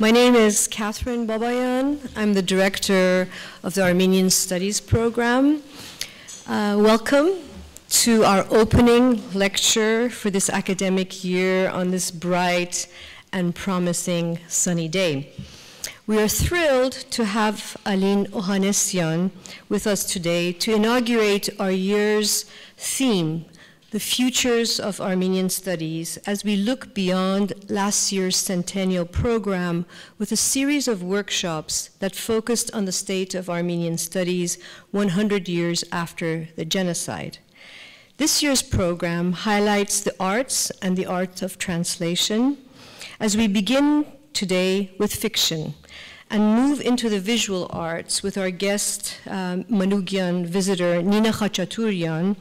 My name is Catherine Babayan. I'm the director of the Armenian Studies program. Welcome to our opening lecture for this academic year on this bright and promising sunny day. We are thrilled to have Aline Ohanesian with us today to inaugurate our year's theme, the futures of Armenian studies, as we look beyond last year's centennial program with a series of workshops that focused on the state of Armenian studies 100 years after the genocide. This year's program highlights the arts and the art of translation as we begin today with fiction and move into the visual arts with our guest, Manugian visitor Nina Khachaturian,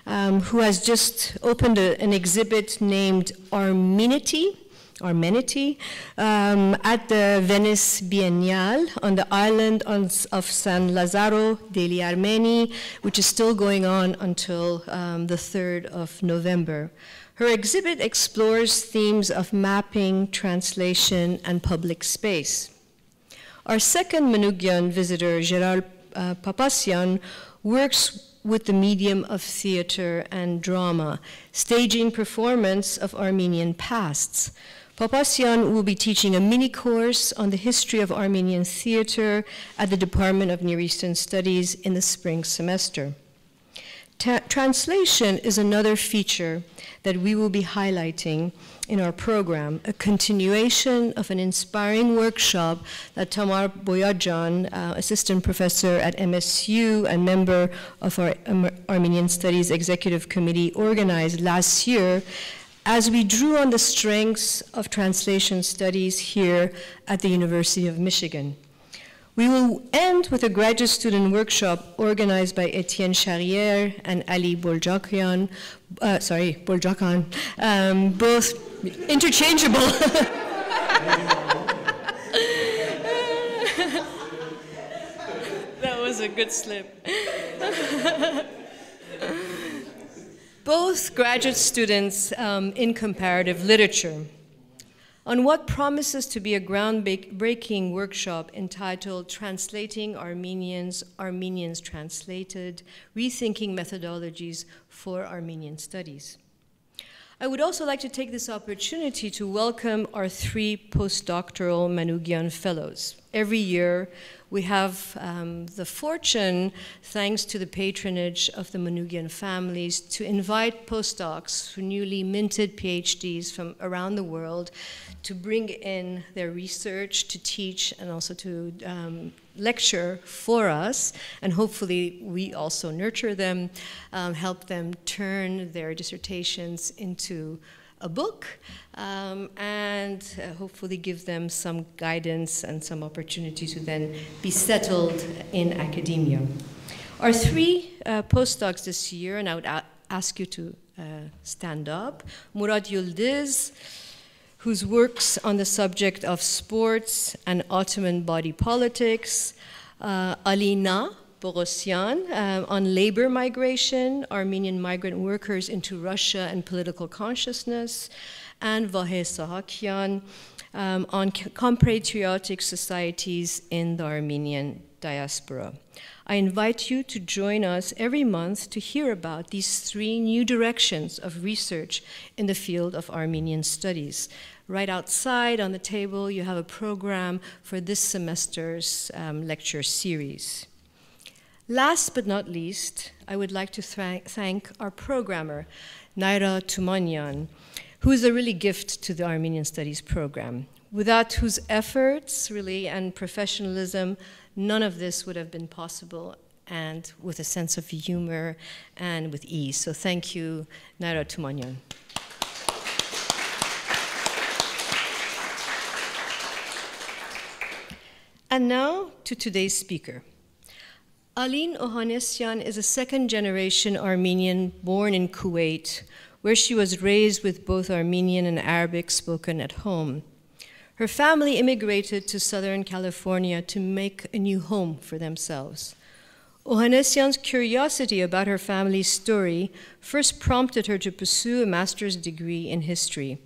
who has just opened an exhibit named Armenity at the Venice Biennale on the island of San Lazzaro degli Armeni, which is still going on until the 3rd of November. Her exhibit explores themes of mapping, translation, and public space. Our second Manugian visitor, Gerard Papassian, works with the medium of theater and drama, staging performance of Armenian pasts. Papassian will be teaching a mini course on the history of Armenian theater at the Department of Near Eastern Studies in the spring semester. Translation is another feature that we will be highlighting in our program, a continuation of an inspiring workshop that Tamar Boyajan, assistant professor at MSU and member of our Armenian Studies Executive Committee, organized last year as we drew on the strengths of translation studies here at the University of Michigan. We will end with a graduate student workshop organized by Etienne Charrière and Ali Boljakan, both interchangeable. That was a good slip. Both graduate students in comparative literature, on what promises to be a groundbreaking workshop entitled Translating Armenians, Armenians Translated, Rethinking Methodologies for Armenian Studies. I would also like to take this opportunity to welcome our 3 postdoctoral Manugian fellows. Every year, we have the fortune, thanks to the patronage of the Manugian families, to invite postdocs who newly minted PhDs from around the world to bring in their research, to teach, and also to lecture for us. And hopefully, we also nurture them, help them turn their dissertations into a book, and hopefully give them some guidance and some opportunity to then be settled in academia. Our 3 postdocs this year, and I would ask you to stand up, Murad Yildiz, whose works on the subject of sports and Ottoman body politics, Aline Ohanesian on labor migration, Armenian migrant workers into Russia and political consciousness, and Vahe Sahakian on compatriotic societies in the Armenian diaspora. I invite you to join us every month to hear about these 3 new directions of research in the field of Armenian studies. Right outside on the table, you have a program for this semester's lecture series. Last but not least, I would like to thank our programmer, Naira Tumanyan, who is a really gift to the Armenian Studies program, without whose efforts, really, and professionalism, none of this would have been possible, and with a sense of humor and with ease. So thank you, Naira Tumanyan. And now to today's speaker. Aline Ohanesian is a second-generation Armenian born in Kuwait, where she was raised with both Armenian and Arabic spoken at home. Her family immigrated to Southern California to make a new home for themselves. Ohanesian's curiosity about her family's story first prompted her to pursue a master's degree in history.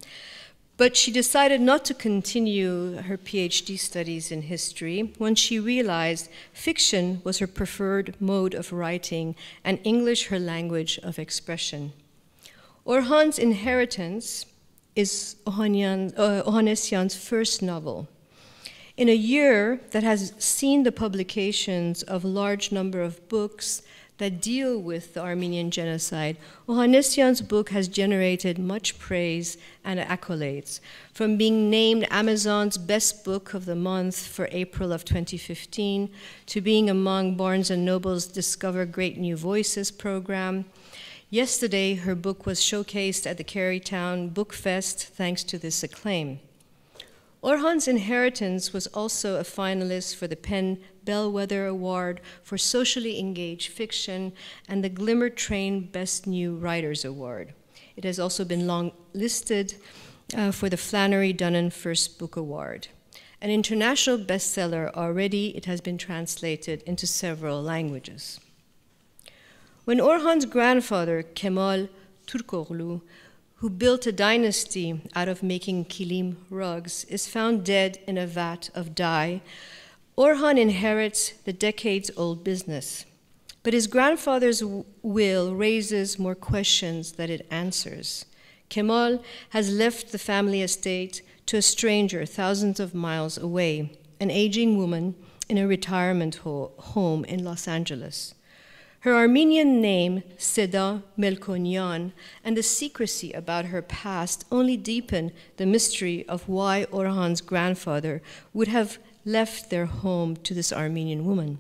But she decided not to continue her PhD studies in history when she realized fiction was her preferred mode of writing and English her language of expression. Orhan's Inheritance is Ohanesian's first novel. In a year that has seen the publications of a large number of books that deal with the Armenian genocide, Ohanesian's book has generated much praise and accolades, from being named Amazon's best book of the month for April of 2015, to being among Barnes & Noble's Discover Great New Voices program. Yesterday, her book was showcased at the Carytown Book Fest thanks to this acclaim. Orhan's Inheritance was also a finalist for the PEN Bellwether Award for Socially Engaged Fiction and the Glimmer Train Best New Writers Award. It has also been long-listed for the Flannery Dunnan First Book Award. An international bestseller already, it has been translated into several languages. When Orhan's grandfather, Kemal Turkoglu, who built a dynasty out of making kilim rugs, is found dead in a vat of dye, Orhan inherits the decades-old business. But his grandfather's will raises more questions than it answers. Kemal has left the family estate to a stranger thousands of miles away, an aging woman in a retirement home in Los Angeles. Her Armenian name, Seda Melkonian, and the secrecy about her past only deepen the mystery of why Orhan's grandfather would have left their home to this Armenian woman.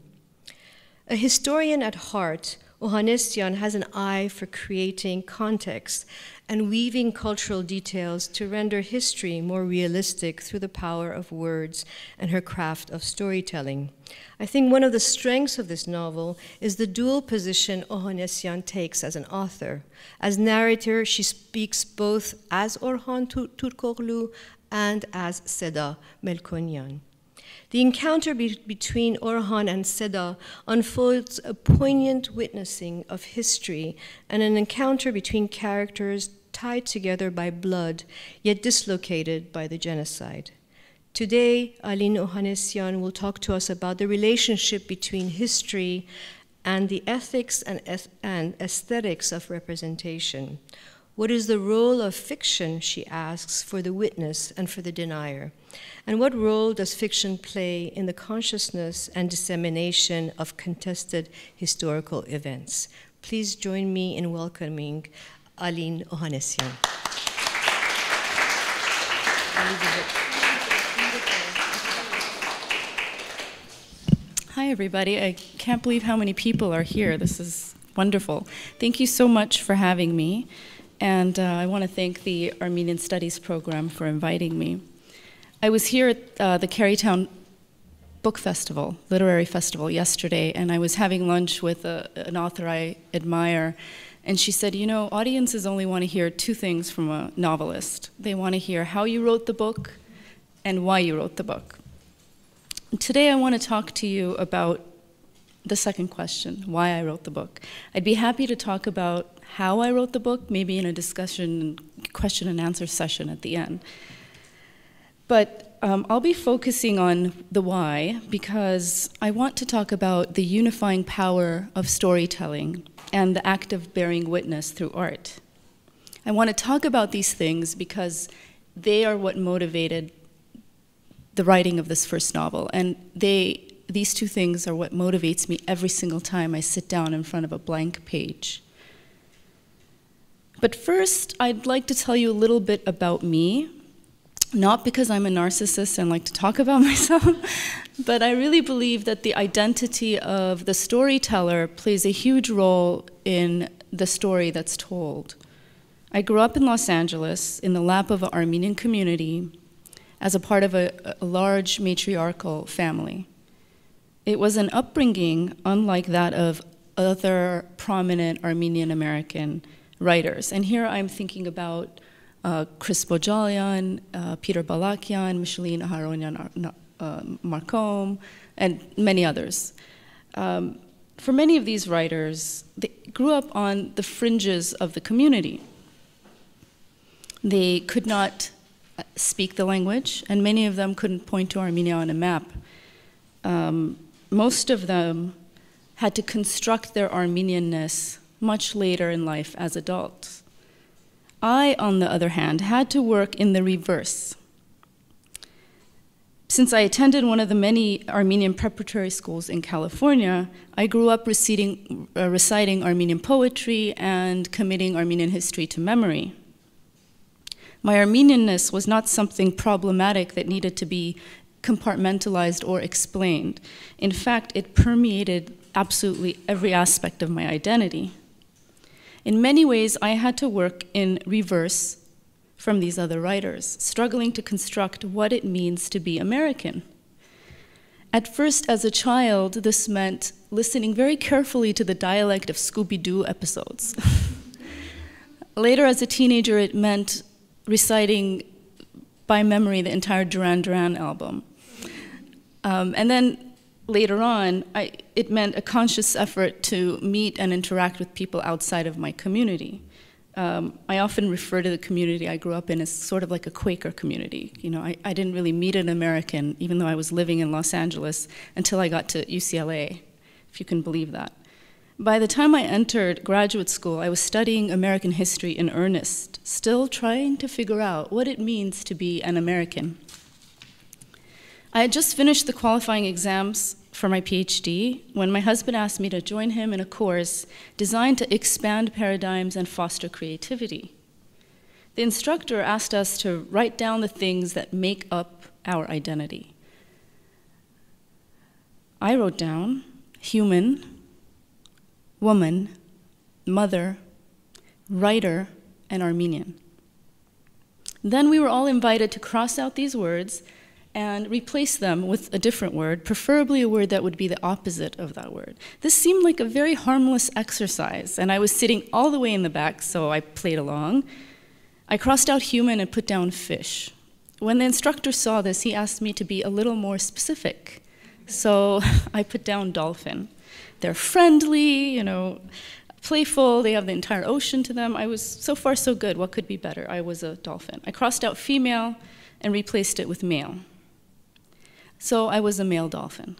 A historian at heart, Ohanesian has an eye for creating context and weaving cultural details to render history more realistic through the power of words and her craft of storytelling. I think one of the strengths of this novel is the dual position Ohanesian takes as an author. As narrator, she speaks both as Orhan Turkoglu and as Seda Melkonian. The encounter between Orhan and Seda unfolds a poignant witnessing of history and an encounter between characters tied together by blood, yet dislocated by the genocide. Today, Aline Ohanesian will talk to us about the relationship between history and the ethics and aesthetics of representation. What is the role of fiction, she asks, for the witness and for the denier? And what role does fiction play in the consciousness and dissemination of contested historical events? Please join me in welcoming Aline Ohanesian. Hi, everybody. I can't believe how many people are here. This is wonderful. Thank you so much for having me. And I want to thank the Armenian Studies program for inviting me. I was here at the Carytown Book Festival, Literary Festival, yesterday, and I was having lunch with an author I admire, and she said, you know, audiences only want to hear two things from a novelist. They want to hear how you wrote the book and why you wrote the book. Today I want to talk to you about the second question, why I wrote the book. I'd be happy to talk about how I wrote the book, maybe in a discussion, question and answer session at the end. But I'll be focusing on the why because I want to talk about the unifying power of storytelling and the act of bearing witness through art. I want to talk about these things because they are what motivated the writing of this first novel, and these two things are what motivates me every single time I sit down in front of a blank page. But first, I'd like to tell you a little bit about me, not because I'm a narcissist and like to talk about myself, but I really believe that the identity of the storyteller plays a huge role in the story that's told. I grew up in Los Angeles in the lap of an Armenian community as a part of a large matriarchal family. It was an upbringing unlike that of other prominent Armenian American writers. And here I'm thinking about Chris Bojalian, Peter Balakian, Micheline Aharonian Marcom, and many others. For many of these writers, they grew up on the fringes of the community. They could not speak the language, and many of them couldn't point to Armenia on a map. Most of them had to construct their Armenianness much later in life as adults. I, on the other hand, had to work in the reverse. Since I attended one of the many Armenian preparatory schools in California, I grew up reciting Armenian poetry and committing Armenian history to memory. My Armenianness was not something problematic that needed to be compartmentalized or explained. In fact, it permeated absolutely every aspect of my identity. In many ways, I had to work in reverse from these other writers, struggling to construct what it means to be American. At first, as a child, this meant listening very carefully to the dialect of Scooby-Doo episodes. Later, as a teenager, it meant reciting by memory the entire Duran Duran album. And then later on, it meant a conscious effort to meet and interact with people outside of my community. I often refer to the community I grew up in as sort of like a Quaker community. You know, I didn't really meet an American, even though I was living in Los Angeles, until I got to UCLA, if you can believe that. By the time I entered graduate school, I was studying American history in earnest, still trying to figure out what it means to be an American. I had just finished the qualifying exams for my PhD when my husband asked me to join him in a course designed to expand paradigms and foster creativity. The instructor asked us to write down the things that make up our identity. I wrote down human, woman, mother, writer, and Armenian. Then we were all invited to cross out these words and replace them with a different word, preferably a word that would be the opposite of that word. This seemed like a very harmless exercise, and I was sitting all the way in the back, so I played along. I crossed out human and put down fish. When the instructor saw this, he asked me to be a little more specific, so I put down dolphin. They're friendly, you know, playful, they have the entire ocean to them. I was so far so good, what could be better? I was a dolphin. I crossed out female and replaced it with male. So I was a male dolphin.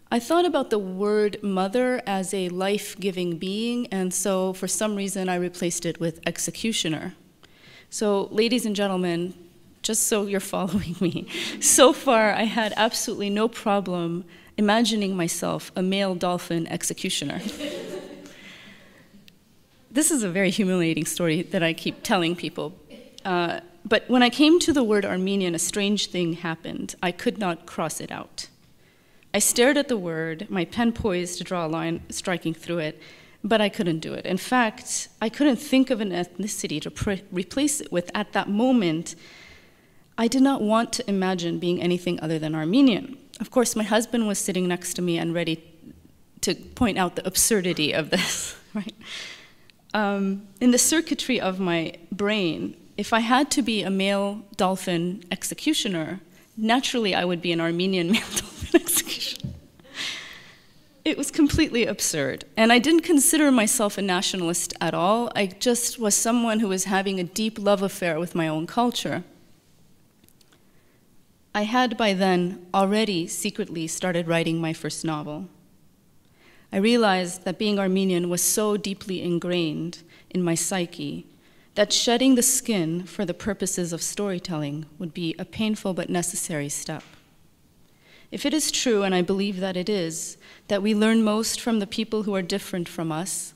I thought about the word mother as a life-giving being, and so for some reason I replaced it with executioner. So ladies and gentlemen, just so you're following me, so far I had absolutely no problem imagining myself a male dolphin executioner. This is a very humiliating story that I keep telling people. But when I came to the word Armenian, a strange thing happened. I could not cross it out. I stared at the word, my pen poised to draw a line striking through it, but I couldn't do it. In fact, I couldn't think of an ethnicity to replace it with at that moment. I did not want to imagine being anything other than Armenian. Of course, my husband was sitting next to me and ready to point out the absurdity of this, right? In the circuitry of my brain, if I had to be a male dolphin executioner, naturally I would be an Armenian male dolphin executioner. It was completely absurd. And I didn't consider myself a nationalist at all. I just was someone who was having a deep love affair with my own culture. I had by then already secretly started writing my first novel. I realized that being Armenian was so deeply ingrained in my psyche that shedding the skin for the purposes of storytelling would be a painful but necessary step. If it is true, and I believe that it is, that we learn most from the people who are different from us,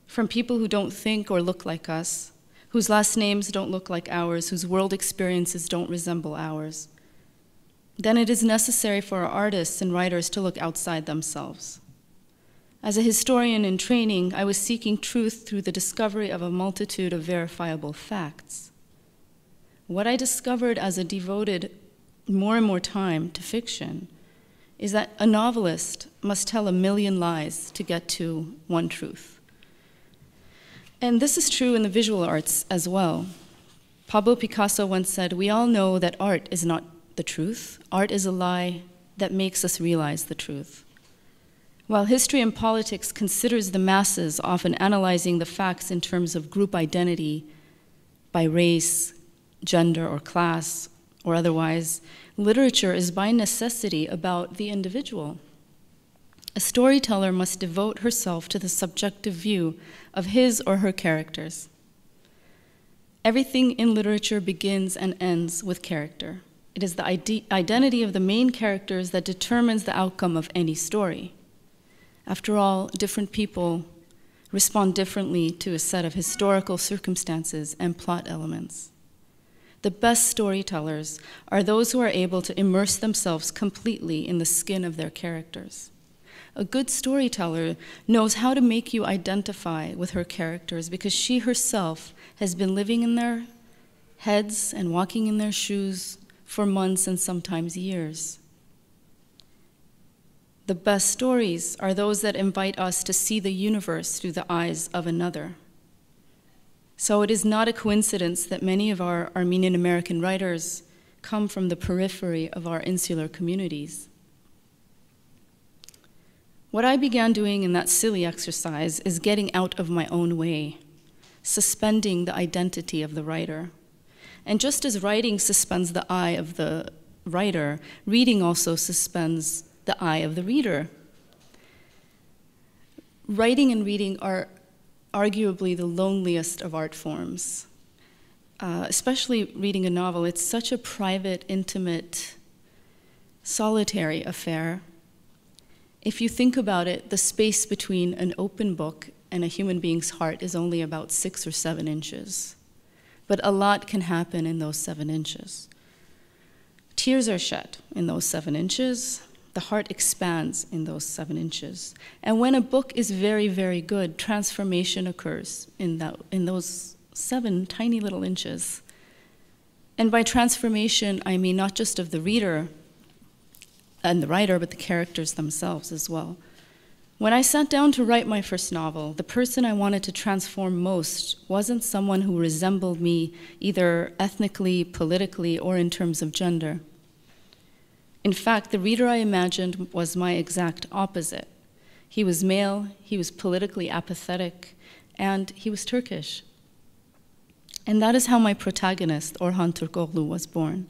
from people who don't think or look like us, whose last names don't look like ours, whose world experiences don't resemble ours, then it is necessary for our artists and writers to look outside themselves. As a historian in training, I was seeking truth through the discovery of a multitude of verifiable facts. What I discovered as I devoted more and more time to fiction is that a novelist must tell a million lies to get to one truth. And this is true in the visual arts as well. Pablo Picasso once said, "We all know that art is not the truth. Art is a lie that makes us realize the truth." While history and politics considers the masses often analyzing the facts in terms of group identity, by race, gender or class or otherwise, literature is by necessity about the individual. A storyteller must devote herself to the subjective view of his or her characters. Everything in literature begins and ends with character. It is the identity of the main characters that determines the outcome of any story. After all, different people respond differently to a set of historical circumstances and plot elements. The best storytellers are those who are able to immerse themselves completely in the skin of their characters. A good storyteller knows how to make you identify with her characters because she herself has been living in their heads and walking in their shoes for months and sometimes years. The best stories are those that invite us to see the universe through the eyes of another. So it is not a coincidence that many of our Armenian American writers come from the periphery of our insular communities. What I began doing in that silly exercise is getting out of my own way, suspending the identity of the writer. And just as writing suspends the eye of the writer, reading also suspends the eye of the reader. Writing and reading are arguably the loneliest of art forms. Especially reading a novel, it's such a private, intimate, solitary affair. If you think about it, the space between an open book and a human being's heart is only about 6 or 7 inches. But a lot can happen in those 7 inches. Tears are shed in those 7 inches. The heart expands in those 7 inches. And when a book is very, very good, transformation occurs in those 7 tiny little inches. And by transformation, I mean not just of the reader and the writer, but the characters themselves as well. When I sat down to write my first novel, the person I wanted to transform most wasn't someone who resembled me either ethnically, politically, or in terms of gender. In fact, the reader I imagined was my exact opposite. He was male, he was politically apathetic, and he was Turkish. And that is how my protagonist, Orhan Turkoğlu, was born.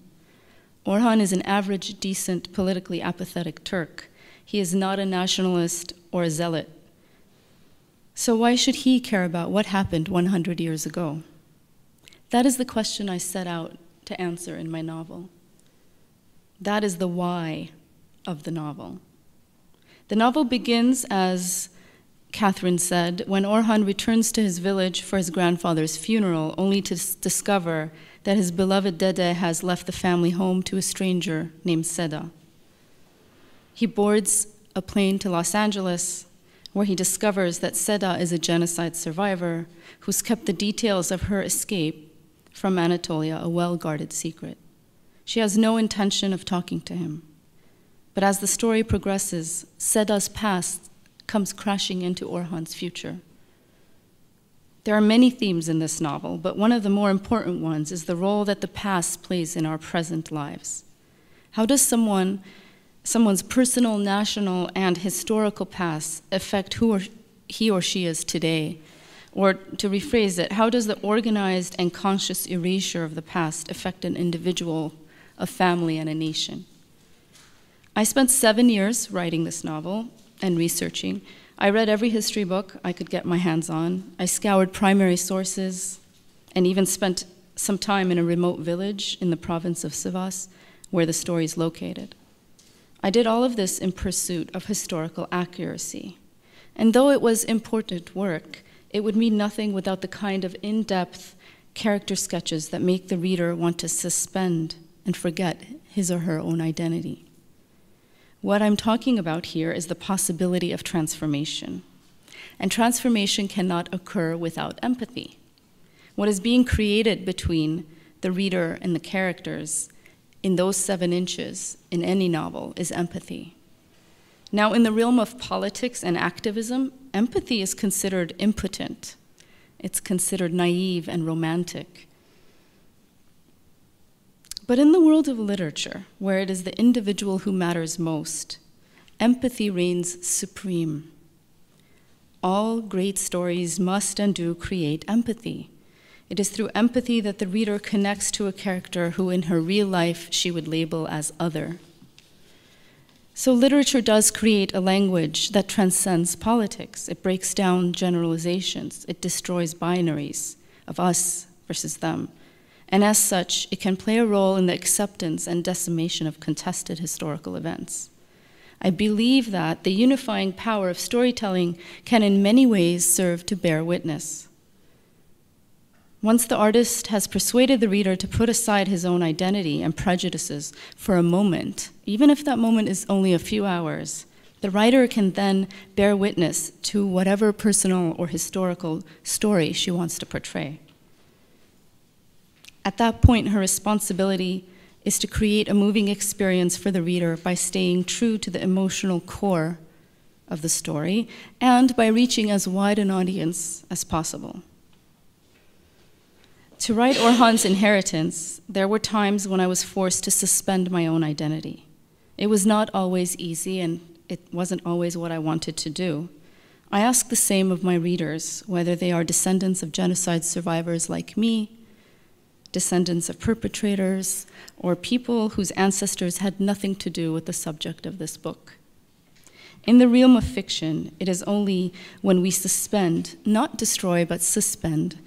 Orhan is an average, decent, politically apathetic Turk. He is not a nationalist or a zealot. So why should he care about what happened 100 years ago? That is the question I set out to answer in my novel. That is the why of the novel. The novel begins, as Catherine said, when Orhan returns to his village for his grandfather's funeral, only to discover that his beloved Dede has left the family home to a stranger named Seda. He boards a plane to Los Angeles, where he discovers that Seda is a genocide survivor who's kept the details of her escape from Anatolia a well-guarded secret. She has no intention of talking to him. But as the story progresses, Seda's past comes crashing into Orhan's future. There are many themes in this novel, but one of the more important ones is the role that the past plays in our present lives. How does someone's personal, national, and historical past affect who he or she is today? Or to rephrase it, how does the organized and conscious erasure of the past affect an individual, a family, and a nation? I spent 7 years writing this novel and researching. I read every history book I could get my hands on. I scoured primary sources and even spent some time in a remote village in the province of Sivas, where the story is located. I did all of this in pursuit of historical accuracy. And though it was important work, it would mean nothing without the kind of in-depth character sketches that make the reader want to suspend and forget his or her own identity. What I'm talking about here is the possibility of transformation. And transformation cannot occur without empathy. What is being created between the reader and the characters in those 7 inches in any novel is empathy. Now, in the realm of politics and activism, empathy is considered impotent. It's considered naive and romantic. But in the world of literature, where it is the individual who matters most, empathy reigns supreme. All great stories must and do create empathy. It is through empathy that the reader connects to a character who in her real life she would label as other. So literature does create a language that transcends politics. It breaks down generalizations. It destroys binaries of us versus them. And as such, it can play a role in the acceptance and decimation of contested historical events. I believe that the unifying power of storytelling can in many ways serve to bear witness. Once the artist has persuaded the reader to put aside his own identity and prejudices for a moment, even if that moment is only a few hours, the writer can then bear witness to whatever personal or historical story she wants to portray. At that point, her responsibility is to create a moving experience for the reader by staying true to the emotional core of the story and by reaching as wide an audience as possible. To write Orhan's Inheritance, there were times when I was forced to suspend my own identity. It was not always easy, and it wasn't always what I wanted to do. I ask the same of my readers, whether they are descendants of genocide survivors like me, descendants of perpetrators, or people whose ancestors had nothing to do with the subject of this book. In the realm of fiction, it is only when we suspend, not destroy, but suspend,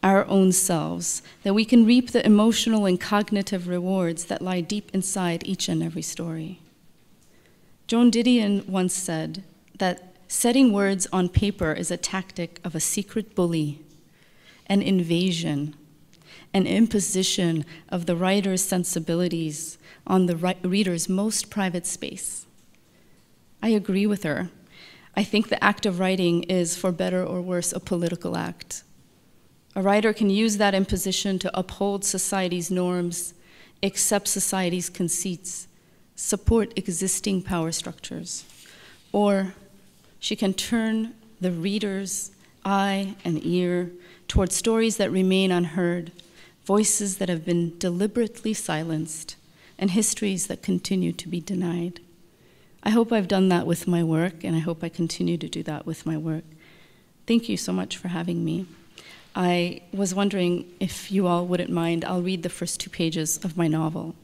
our own selves, that we can reap the emotional and cognitive rewards that lie deep inside each and every story. Joan Didion once said that setting words on paper is a tactic of a secret bully, an invasion, an imposition of the writer's sensibilities on the reader's most private space. I agree with her. I think the act of writing is, for better or worse, a political act. A writer can use that imposition to uphold society's norms, accept society's conceits, support existing power structures. Or she can turn the reader's eye and ear toward stories that remain unheard, voices that have been deliberately silenced, and histories that continue to be denied. I hope I've done that with my work, and I hope I continue to do that with my work. Thank you so much for having me. I was wondering if you all wouldn't mind, I'll read the first 2 pages of my novel.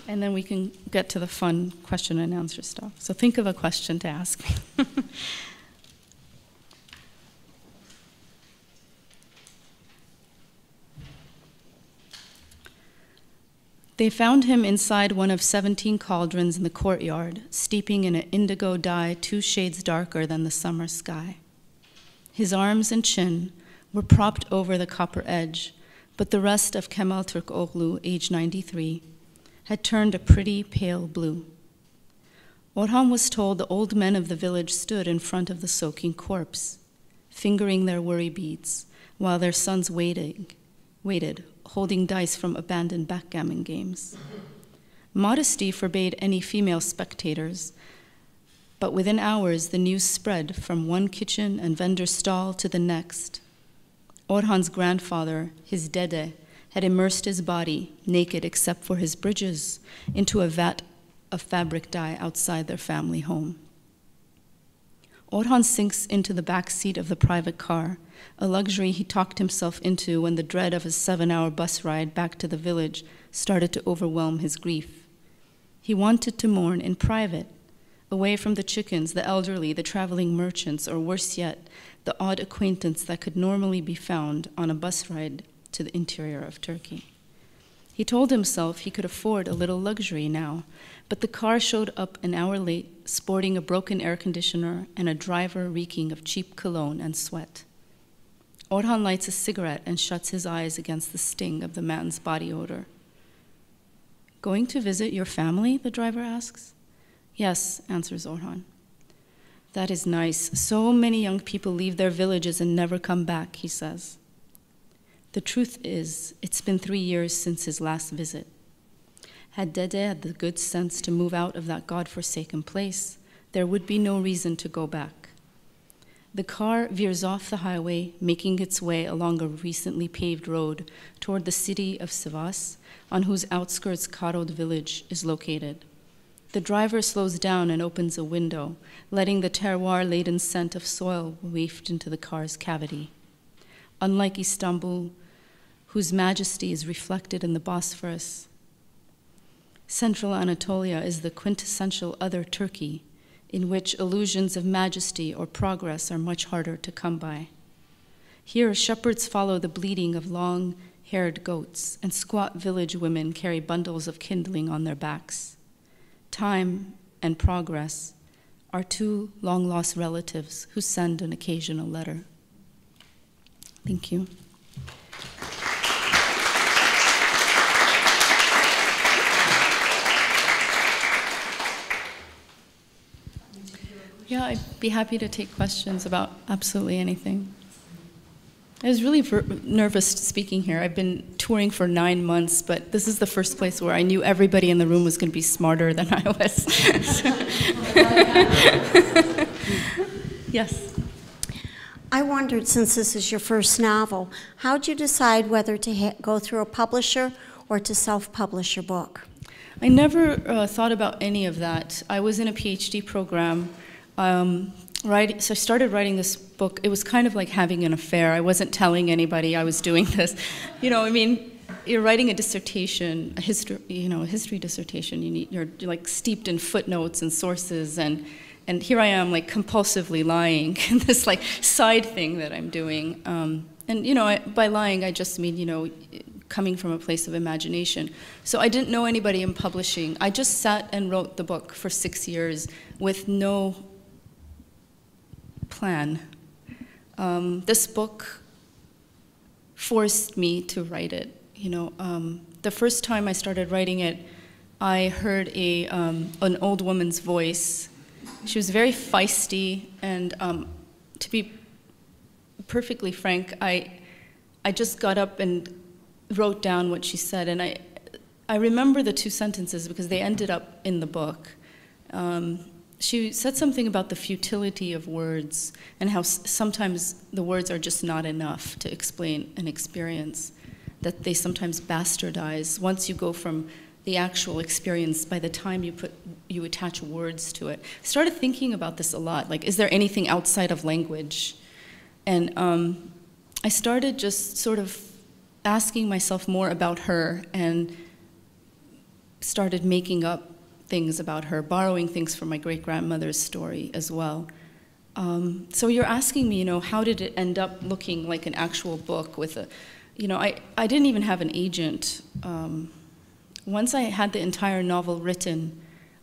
And then we can get to the fun question and answer stuff. So think of a question to ask me. They found him inside one of 17 cauldrons in the courtyard, steeping in an indigo dye 2 shades darker than the summer sky. His arms and chin were propped over the copper edge, but the rest of Kemal Turkoğlu, age 93, had turned a pretty pale blue. Orhan was told the old men of the village stood in front of the soaking corpse, fingering their worry beads, while their sons waited, holding dice from abandoned backgammon games. Modesty forbade any female spectators, but within hours the news spread from one kitchen and vendor stall to the next. Orhan's grandfather, his dede, had immersed his body, naked except for his bridges, into a vat of fabric dye outside their family home. Orhan sinks into the back seat of the private car, a luxury he talked himself into when the dread of his 7-hour bus ride back to the village started to overwhelm his grief. He wanted to mourn in private, away from the chickens, the elderly, the traveling merchants, or worse yet, the odd acquaintance that could normally be found on a bus ride to the interior of Turkey. He told himself he could afford a little luxury now, but the car showed up an hour late, sporting a broken air conditioner and a driver reeking of cheap cologne and sweat. Orhan lights a cigarette and shuts his eyes against the sting of the man's body odor. "Going to visit your family?" the driver asks. "Yes," answers Orhan. "That is nice. So many young people leave their villages and never come back," he says. The truth is, it's been 3 years since his last visit. Had Dede had the good sense to move out of that God-forsaken place, there would be no reason to go back. The car veers off the highway, making its way along a recently paved road toward the city of Sivas, on whose outskirts Karod village is located. The driver slows down and opens a window, letting the terroir-laden scent of soil waft into the car's cavity. Unlike Istanbul, whose majesty is reflected in the Bosphorus, Central Anatolia is the quintessential other Turkey, in which illusions of majesty or progress are much harder to come by. Here, shepherds follow the bleating of long-haired goats, and squat village women carry bundles of kindling on their backs. Time and progress are two long-lost relatives who send an occasional letter. Thank you. Yeah, I'd be happy to take questions about absolutely anything. I was really nervous speaking here. I've been touring for 9 months, but this is the first place where I knew everybody in the room was going to be smarter than I was. Yes. I wondered, since this is your first novel, how'd you decide whether to go through a publisher or to self-publish your book? I never thought about any of that. I was in a PhD program. So I started writing this book. It was kind of like having an affair. I wasn't telling anybody I was doing this. You know, I mean, you're writing a dissertation, a history dissertation. You're like steeped in footnotes and sources, and here I am like compulsively lying in this like side thing that I'm doing. And you know, by lying, I just mean, you know, coming from a place of imagination. So I didn't know anybody in publishing. I just sat and wrote the book for 6 years with no plan. This book forced me to write it. You know, the first time I started writing it, I heard an old woman's voice. She was very feisty, and to be perfectly frank, I just got up and wrote down what she said, and I remember the 2 sentences because they ended up in the book. She said something about the futility of words and how sometimes the words are just not enough to explain an experience, that they sometimes bastardize. Once you go from the actual experience, by the time you attach words to it. I started thinking about this a lot, like, is there anything outside of language? And I started just sort of asking myself more about her and started making up things about her, borrowing things from my great-grandmother's story as well. So you're asking me, you know, how did it end up looking like an actual book with a, you know, I didn't even have an agent. Once I had the entire novel written,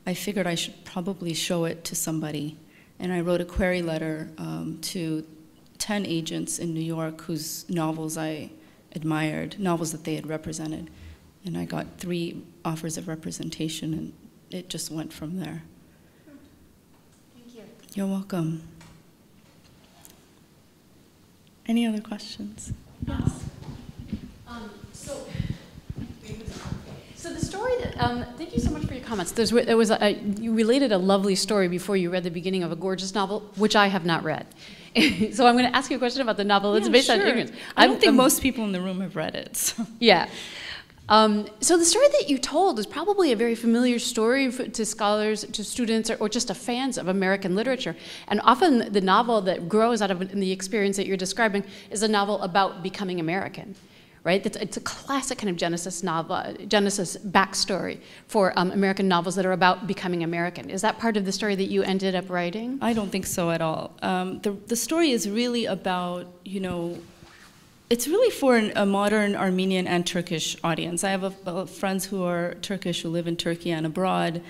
I figured I should probably show it to somebody. And I wrote a query letter to 10 agents in New York whose novels I admired, novels that they had represented. And I got 3 offers of representation, and it just went from there. Thank you. You're welcome. Any other questions? Yes. So the story that, thank you so much for your comments. You related a lovely story before you read the beginning of a gorgeous novel, which I have not read. So I'm going to ask you a question about the novel. It's based on ignorance. I don't think most people in the room have read it. So. Yeah. So the story that you told is probably a very familiar story to scholars, to students, or just to fans of American literature. And often the novel that grows out of the experience that you're describing is a novel about becoming American, right? It's a classic kind of Genesis backstory for American novels that are about becoming American. Is that part of the story that you ended up writing? I don't think so at all. The story is really about, you know, it's really for a modern Armenian and Turkish audience. I have friends who are Turkish who live in Turkey and abroad,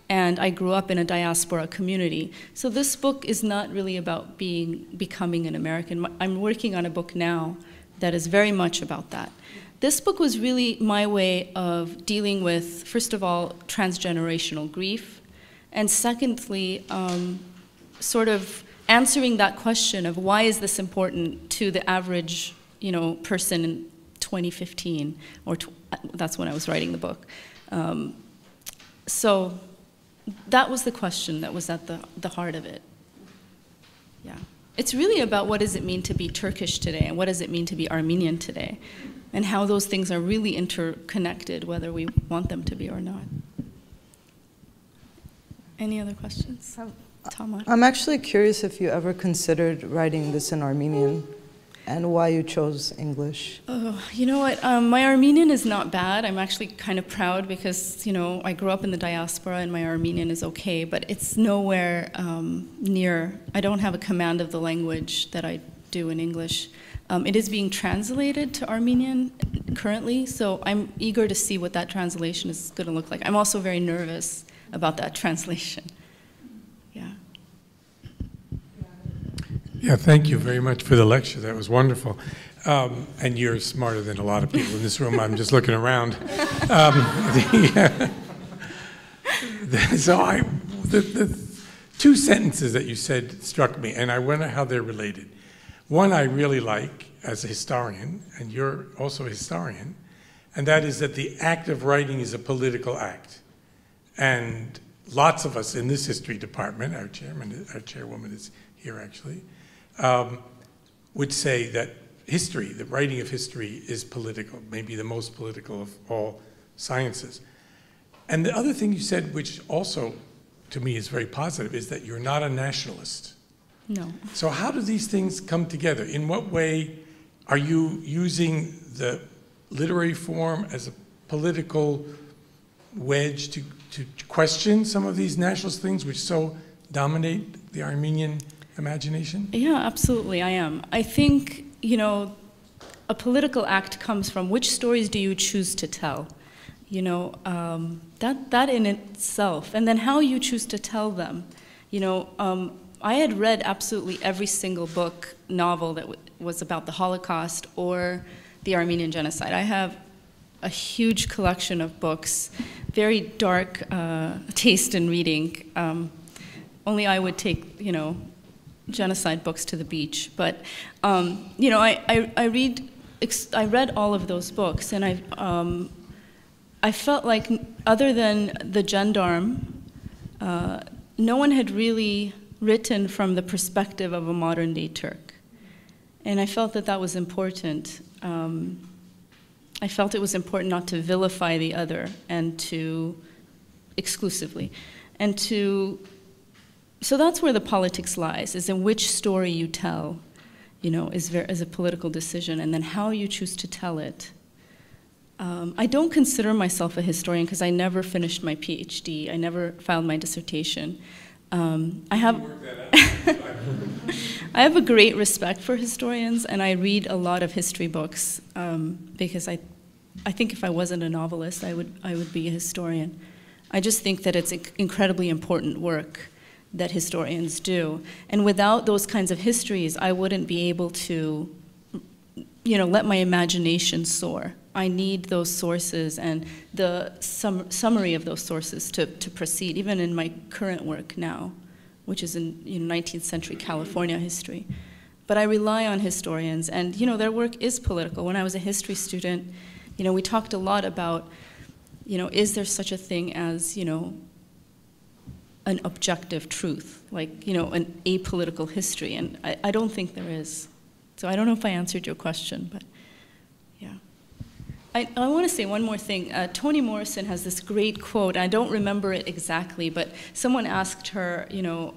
and I grew up in a diaspora community. So this book is not really about becoming an American. I'm working on a book now that is very much about that. This book was really my way of dealing with, first of all, transgenerational grief, and secondly, sort of answering that question of why is this important to the average, you know, person in 2015, or that's when I was writing the book. So that was the question that was at the heart of it. Yeah. It's really about what does it mean to be Turkish today, and what does it mean to be Armenian today, and how those things are really interconnected, whether we want them to be or not. Any other questions? Tama? I'm actually curious if you ever considered writing this in Armenian and why you chose English. Oh, you know what? My Armenian is not bad. I'm actually kind of proud because, you know, I grew up in the diaspora and my Armenian is okay, but it's nowhere near. I don't have a command of the language that I do in English. It is being translated to Armenian currently, so I'm eager to see what that translation is going to look like. I'm also very nervous about that translation. Yeah. Yeah, thank you very much for the lecture. That was wonderful. And you're smarter than a lot of people in this room. I'm just looking around. The two sentences that you said struck me, and I wonder how they're related. One I really like as a historian, and you're also a historian, and that is that the act of writing is a political act. And lots of us in this history department, our chairwoman is here actually, would say that history, the writing of history, is political, maybe the most political of all sciences. And the other thing you said, which also to me is very positive, is that you're not a nationalist. No. So how do these things come together? In what way are you using the literary form as a political wedge to question some of these nationalist things which so dominate the Armenian imagination? Yeah, absolutely, I am. I think, you know, a political act comes from which stories do you choose to tell? You know, that in itself, and then how you choose to tell them. You know, I had read absolutely every single book, novel that was about the Holocaust or the Armenian genocide. I have a huge collection of books, very dark taste in reading. Only I would take, you know, genocide books to the beach. But, you know, I read all of those books, and I felt like, other than the gendarme, no one had really written from the perspective of a modern-day Turk. And I felt that that was important. I felt it was important not to vilify the other and to exclusively. And to, so that's where the politics lies, is in which story you tell, you know, is a political decision, and then how you choose to tell it. I don't consider myself a historian because I never finished my PhD. I never filed my dissertation. I have a great respect for historians, and I read a lot of history books because I think if I wasn't a novelist, I would be a historian. I just think that it's incredibly important work that historians do, and without those kinds of histories, I wouldn't be able to, you know, let my imagination soar. I need those sources and the summary of those sources to proceed, even in my current work now, which is in, you know, 19th century California history. But I rely on historians, and, you know, their work is political. When I was a history student, you know, we talked a lot about, you know, is there such a thing as, you know, an objective truth, like, you know, an apolitical history, and I don't think there is. So I don't know if I answered your question, but yeah. I want to say one more thing. Toni Morrison has this great quote. I don't remember it exactly, but someone asked her, you know,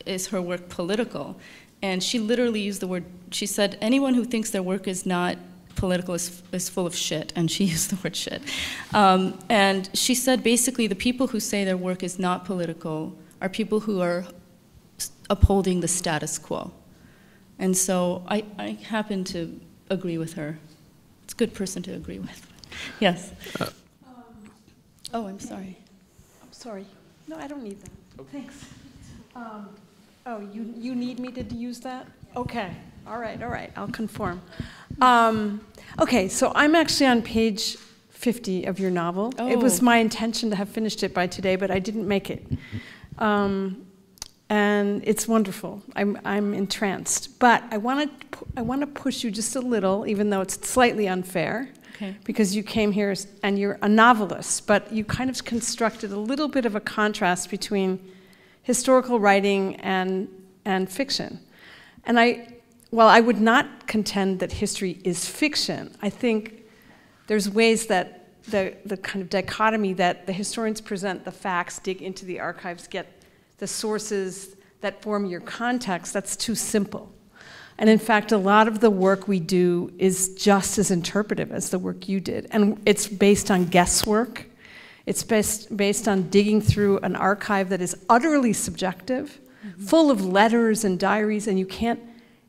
is her work political? And she literally used the word, she said, anyone who thinks their work is not political is full of shit, and she used the word shit. And she said basically the people who say their work is not political are people who are upholding the status quo. And so I happen to agree with her. It's a good person to agree with. Yes. Oh, I'm sorry. I'm sorry. No, I don't need that. Okay. Thanks. Oh, you need me to use that? Okay. All right. I'll conform. Okay, so I'm actually on page 50 of your novel. Oh. It was my intention to have finished it by today, but I didn't make it. And it's wonderful. I'm entranced. But I want to push you just a little, even though it's slightly unfair, okay, because you came here and you're a novelist, but you kind of constructed a little bit of a contrast between historical writing and fiction. And while I would not contend that history is fiction, I think there's ways that the kind of dichotomy that the historians present the facts, dig into the archives, get the sources that form your context, that's too simple. And in fact, a lot of the work we do is just as interpretive as the work you did. And it's based on guesswork. It's based on digging through an archive that is utterly subjective, full of letters and diaries, and you can't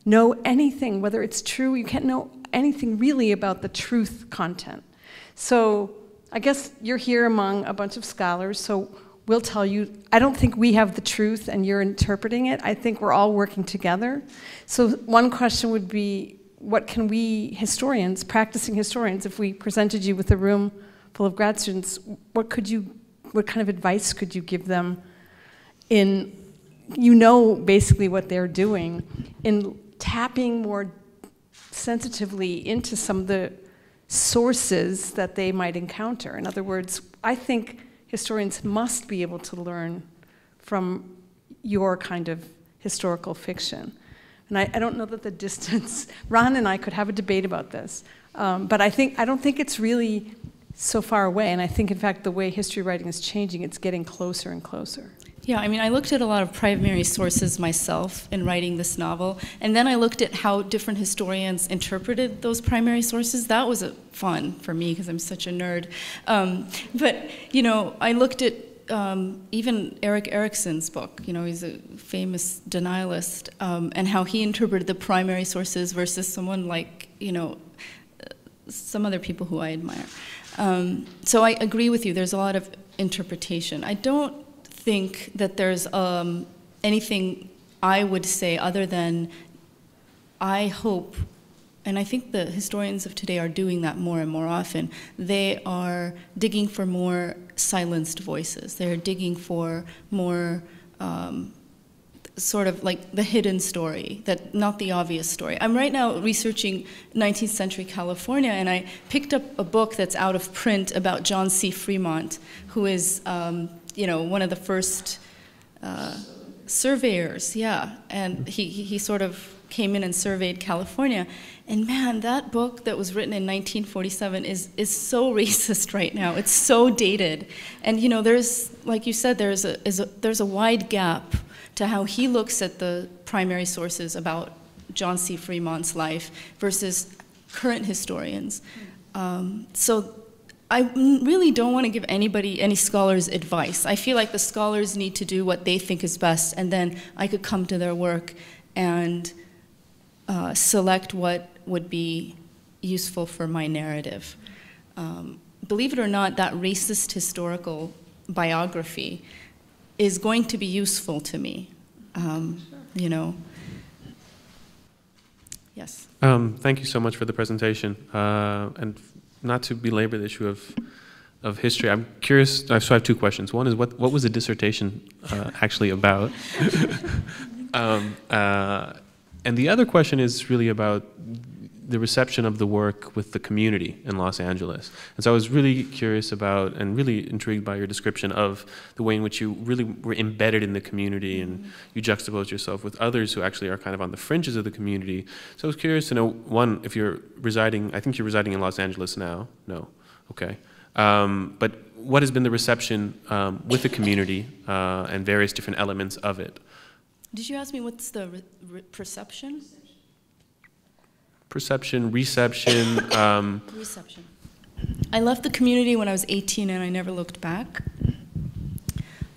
know anything, whether it's true, you can't know anything really about the truth content. So I guess you're here among a bunch of scholars, so we'll tell you, I don't think we have the truth and you're interpreting it. I think we're all working together. So one question would be, what can we historians, practicing historians, if we presented you with a room full of grad students, what kind of advice could you give them in, basically what they're doing, in tapping more sensitively into some of the sources that they might encounter? In other words, I think historians must be able to learn from your kind of historical fiction. And I don't know that the distance, Ron and I could have a debate about this, but I don't think it's really so far away, and I think in fact the way history writing is changing, it's getting closer and closer. Yeah, I mean, I looked at a lot of primary sources myself in writing this novel, and then I looked at how different historians interpreted those primary sources. That was fun for me because I'm such a nerd. But, I looked at even Erik Erikson's book. He's a famous denialist, and how he interpreted the primary sources versus someone like, some other people who I admire. So I agree with you, there's a lot of interpretation. I don't think that there's anything I would say other than I hope, and I think the historians of today are doing that more and more often, they are digging for more silenced voices. They're digging for more sort of like the hidden story, not the obvious story. I'm right now researching 19th century California, and I picked up a book that's out of print about John C. Fremont, who is one of the first surveyors, yeah, and he sort of came in and surveyed California, and man, that book that was written in 1947 is so racist right now. It's so dated, and there's, like you said, there's a wide gap to how he looks at the primary sources about John C. Fremont's life versus current historians. So I really don't want to give any scholars advice. I feel like the scholars need to do what they think is best, and then I could come to their work and select what would be useful for my narrative. Believe it or not, that racist historical biography is going to be useful to me, Yes. Thank you so much for the presentation. And not to belabor the issue of history, I'm curious, so I have two questions. One is, what was the dissertation actually about? And the other question is really about the reception of the work with the community in Los Angeles. And so I was really curious about and really intrigued by your description of the way in which you really were embedded in the community and you juxtaposed yourself with others who actually are kind of on the fringes of the community. So I was curious to know, one, if you're residing, I think you're residing in Los Angeles now? No, okay. But what has been the reception with the community and various different elements of it? Did you ask me what's the perception? Perception, reception. Reception. I left the community when I was 18 and I never looked back.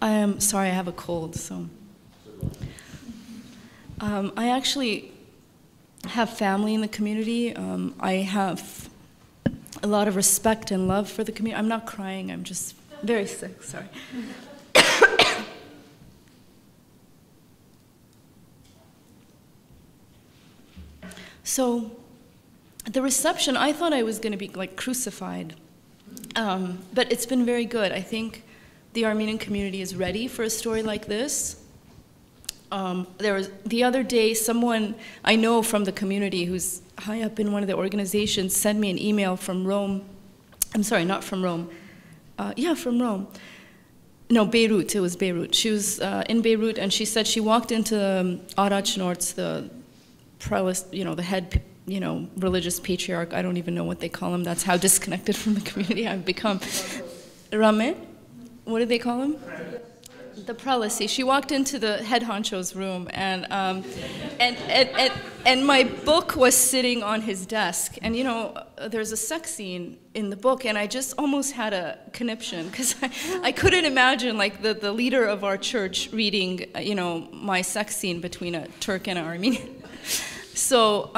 I am sorry, I have a cold, so. I actually have family in the community. I have a lot of respect and love for the community. I'm not crying, I'm just very sick, sorry. So the reception, I thought I was going to be like crucified, but it's been very good. I think the Armenian community is ready for a story like this. There was the other day, someone I know from the community who's high up in one of the organizations sent me an email from Rome. I'm sorry, not from Rome. Yeah, from Rome. No, Beirut. It was Beirut. She was in Beirut, and she said she walked into Arachnortz, the prelate, the head, religious patriarch. I don't even know what they call him. That's how disconnected from the community I've become. Rame? What do they call him? The prelacy. She walked into the head honcho's room, and my book was sitting on his desk. And you know, there's a sex scene in the book, and I just almost had a conniption because I couldn't imagine like the leader of our church reading, you know, my sex scene between a Turk and an Armenian. So,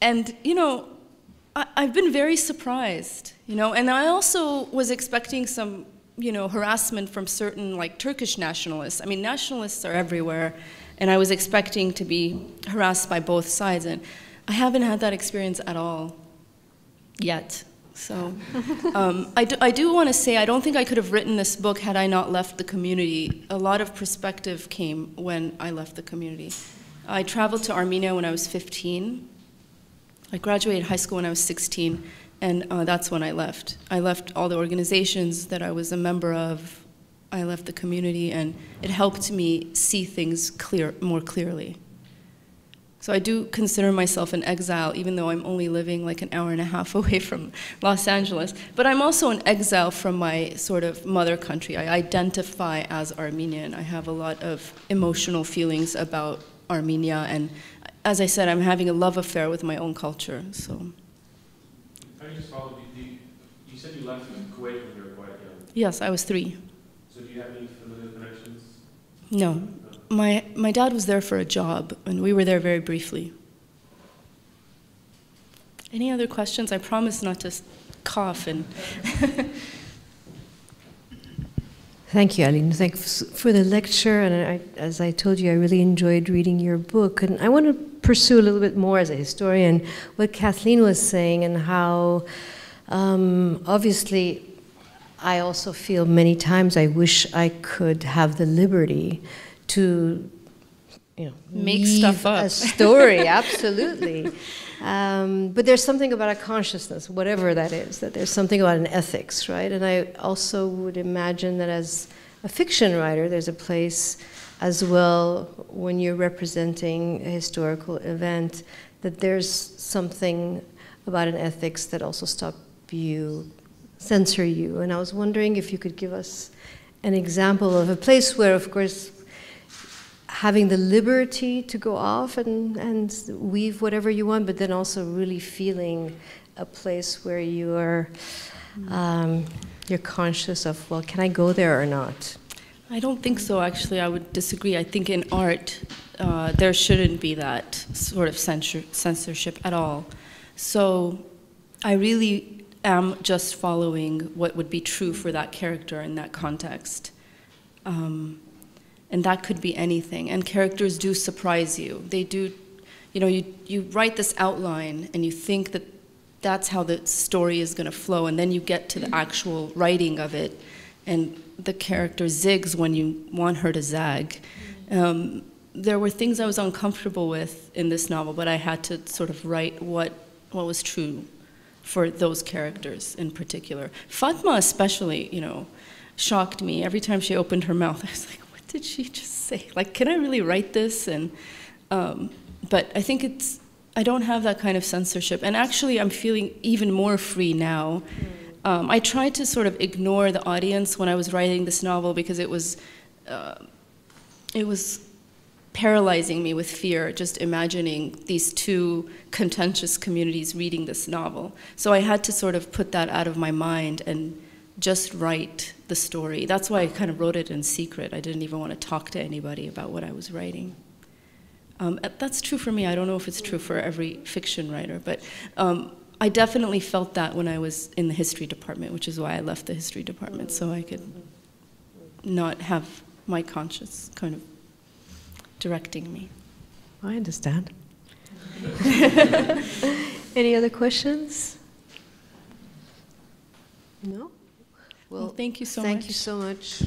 and you know, I've been very surprised, you know, and I also was expecting some, you know, harassment from certain like Turkish nationalists. I mean, nationalists are everywhere, and I was expecting to be harassed by both sides, and I haven't had that experience at all yet. So I do want to say I don't think I could have written this book had I not left the community. A lot of perspective came when I left the community. I traveled to Armenia when I was 15. I graduated high school when I was 16. And that's when I left. I left all the organizations that I was a member of. I left the community, and it helped me see things more clearly. So I do consider myself an exile, even though I'm only living like an hour and a half away from Los Angeles. But I'm also an exile from my sort of mother country. I identify as Armenian. I have a lot of emotional feelings about Armenia, and as I said, I'm having a love affair with my own culture. So. I just followed you. You said you left Kuwait when you were quite young. Yes, I was 3. So do you have any familial connections? No. My dad was there for a job, and we were there very briefly. Any other questions? I promise not to cough. And Thank you, Aline. Thanks for the lecture. And as I told you, I really enjoyed reading your book. And I want to pursue a little bit more as a historian what Kathleen was saying, and how obviously I also feel many times I wish I could have the liberty to, you know, make stuff up. A story, absolutely. But there's something about a consciousness, whatever that is, that there's something about an ethics, right? And I also would imagine that as a fiction writer, there's a place as well when you're representing a historical event, that there's something about an ethics that also stop you, censor you. And I was wondering if you could give us an example of a place where, of course, having the liberty to go off and weave whatever you want, but then also really feeling a place where you're conscious of, well, can I go there or not? I don't think so, actually. I would disagree. I think in art, there shouldn't be that sort of censorship at all. So I really am just following what would be true for that character in that context. And that could be anything. And characters do surprise you. They do, you know, you write this outline and you think that that's how the story is going to flow, and then you get to the actual writing of it, and the character zigs when you want her to zag. There were things I was uncomfortable with in this novel, but I had to sort of write what was true for those characters in particular. Fatma especially, you know, shocked me. Every time she opened her mouth, I was like, what did she just say? Like, can I really write this? And but I think I don't have that kind of censorship. And actually, I'm feeling even more free now. I tried to sort of ignore the audience when I was writing this novel because it was paralyzing me with fear, just imagining these two contentious communities reading this novel. So I had to sort of put that out of my mind and just write the story. That's why I kind of wrote it in secret. I didn't even want to talk to anybody about what I was writing. That's true for me. I don't know if it's true for every fiction writer, but I definitely felt that when I was in the history department, which is why I left the history department, so I could not have my conscience kind of directing me. I understand. Any other questions? No? Well, thank you so much. Thank you so much.